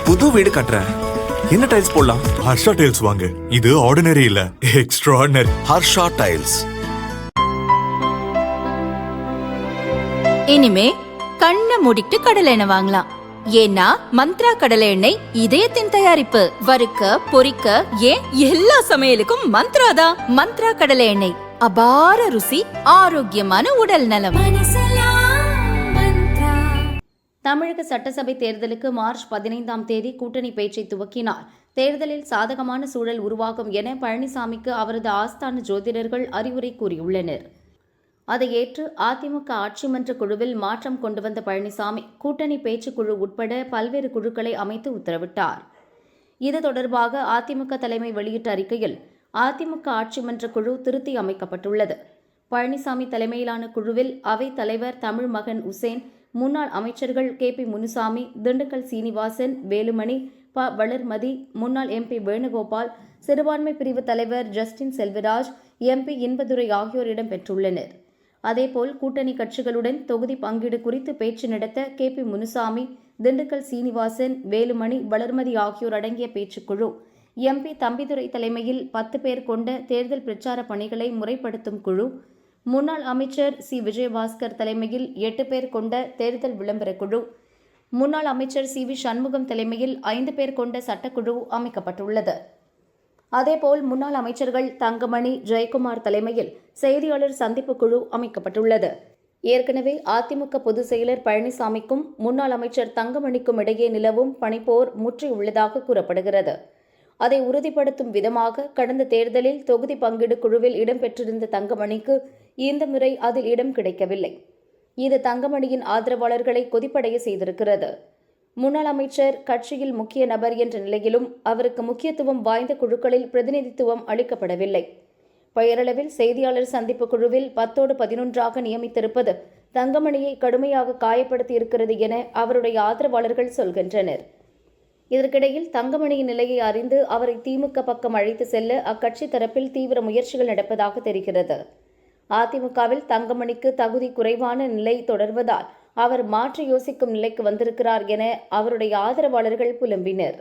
புது வீடு கட்டுறேன். என்ன டைல்ஸ் போடலாம்? ஹர்ஷா டைல்ஸ் வாங்க. இது ஆர்டினரி இல்ல, எக்ஸ்ட்ராஆர்டினரி. ஹர்ஷா டைல்ஸ். இனிமே கண்ணை மூடிட்டு கடலை எண்ணெய் வாங்கலாம். ஏன்னா மந்த்ரா கடலை எண்ணெய் இதயத்தின் தயாரிப்பு. வறுக்க பொரிக்க ஏன் எல்லா சமையலுக்கும் மந்த்ரா தான். மந்த்ரா கடலை எண்ணெய், அபார ருசி, ஆரோக்கியமான உடல் நலம். தமிழக சட்டசபை தேர்தலுக்கு மார்ச் 15ஆம் தேதி கூட்டணி பேச்சை துவக்கினார். தேர்தலில் சாதகமான சூழல் உருவாகும் என பழனிசாமிக்கு அவரது ஆஸ்தான ஜோதிடர்கள் அறிவுரை கூறியுள்ளனர். அதை ஏற்று அதிமுக ஆட்சி மன்ற குழுவில் மாற்றம் கொண்டு வந்த பழனிசாமி கூட்டணி பேச்சுக்குழு உட்பட பல்வேறு குழுக்களை அமைத்து உத்தரவிட்டார். இது தொடர்பாக அதிமுக தலைமை வெளியிட்ட அறிக்கையில், அதிமுக ஆட்சி மன்ற குழு திருத்தி அமைக்கப்பட்டுள்ளது. பழனிசாமி தலைமையிலான குழுவில் அவைத் தலைவர் தமிழ்மகன் உசேன், முன்னாள் அமைச்சர்கள் கே.பி. முனுசாமி, திண்டுக்கல் சீனிவாசன், வேலுமணி, ப. வளர்மதி, முன்னாள் எம்பி வேணுகோபால், சிறுபான்மை பிரிவு தலைவர் ஜஸ்டின் செல்வராஜ், எம்பி இன்பதுரை ஆகியோர் இடம்பெற்றுள்ளனர். அதேபோல் கூட்டணி கட்சிகளுடன் தொகுதி பங்கீடு குறித்து பேச்சு நடத்த கே.பி. முனுசாமி, திண்டுக்கல் சீனிவாசன், வேலுமணி, வளர்மதி ஆகியோர் அடங்கிய பேச்சுக்குழு, எம்பி தம்பிதுரை தலைமையில் 10 பேர் கொண்ட தேர்தல் பிரச்சார பணிகளை முறைப்படுத்தும் குழு, முன்னாள் அமைச்சர் சி. விஜயபாஸ்கர் தலைமையில் 8 பேர் கொண்ட தேர்தல் விளம்பர குழு, முன்னாள் அமைச்சர் சி. வி. சண்முகம் தலைமையில் 5 பேர் கொண்ட சட்டக்குழு அமைக்கப்பட்டுள்ளது. அதேபோல் முன்னாள் அமைச்சர்கள் தங்கமணி, ஜெயக்குமார் தலைமையில் செய்தியாளர் சந்திப்பு குழு அமைக்கப்பட்டுள்ளது. ஏற்கனவே அதிமுக பொதுச் செயலர் பழனிசாமிக்கும் முன்னாள் அமைச்சர் தங்கமணிக்கும் இடையே நிலவும் பனிப்போர் முற்றியுள்ளதாக கூறப்படுகிறது. அதை உறுதிப்படுத்தும் விதமாக கடந்த தேர்தலில் தொகுதி பங்கீடு குழுவில் இடம்பெற்றிருந்த தங்கமணிக்கு இந்த முறை அதில் இடம் கிடைக்கவில்லை. இது தங்கமணியின் ஆதரவாளர்களை கொதிப்படைய செய்திருக்கிறது. முன்னாள் அமைச்சர் கட்சியில் முக்கிய நபர் என்ற நிலையிலும் அவருக்கு முக்கியத்துவம் வாய்ந்த குழுக்களில் பிரதிநிதித்துவம் அளிக்கப்படவில்லை. பெயரளவில் செய்தியாளர் சந்திப்பு குழுவில் 10ஓடு 11ஆக நியமித்திருப்பது தங்கமணியை கடுமையாக காயப்படுத்தியிருக்கிறது என அவருடைய ஆதரவாளர்கள் சொல்கின்றனர். இதற்கிடையில் தங்கமணியின் நிலையை அறிந்து அவரை திமுக பக்கம் அழைத்து செல்ல அக்கட்சி தரப்பில் தீவிர முயற்சிகள் நடப்பதாக தெரிகிறது. அதிமுகவில் தங்கமணிக்கு தகுதி குறைவான நிலை தொடர்வதால் அவர் மாற்றி யோசிக்கும் நிலைக்கு வந்திருக்கிறார் என அவருடைய ஆதரவாளர்கள் புலம்பினர்.